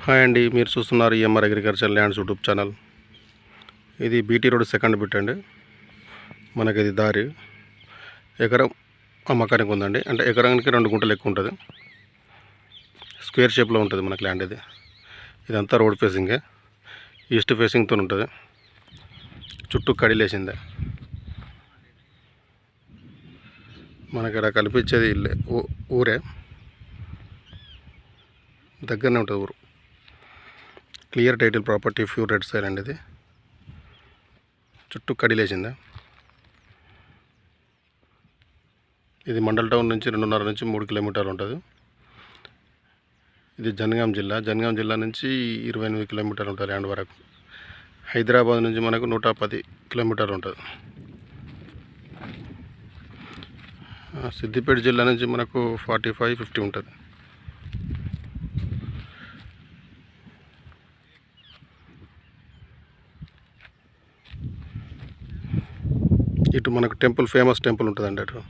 Hi అండి, మీరు చూస్తున్నారు EMR agriculture lands YouTube channel. ఇది బీటీ రోడ్ సెకండ్ బిట్ అండి. మనకి ఇది దారి ఎకరం అమ్మకానికి ఉందండి. అంటే ఎకరానికి 2 గుంటలు ఎక్కువ ఉంటుంది. స్క్వేర్ షేప్లో ఉంటుంది మనకి ల్యాండ్. ఇదంతా రోడ్ ఫేసింగే, ఈస్ట్ ఫేసింగ్తో ఉంటుంది. చుట్టూ కడిలేసిందే. మనకి ఇక్కడ కనిపించేది ఇల్లే, ఊరే దగ్గరనే ఉంటుంది ఊరు. Clear title property, pure red సైల్ అండి. ఇది చుట్టూ కడిలేసిందా. ఇది మండల్ టౌన్ నుంచి 2.5 నుంచి 3 కిలోమీటర్లు ఉంటుంది. ఇది జనగాం జిల్లా నుంచి 28 కిలోమీటర్లు ఉంటుంది ల్యాండ్ వరకు. హైదరాబాద్ నుంచి మనకు 110 కిలోమీటర్లు ఉంటుంది. సిద్దిపేట జిల్లా నుంచి మనకు 45-50 ఉంటుంది. ఇటు మనకు టెంపుల్, ఫేమస్ టెంపుల్ ఉంటుందండి అటు.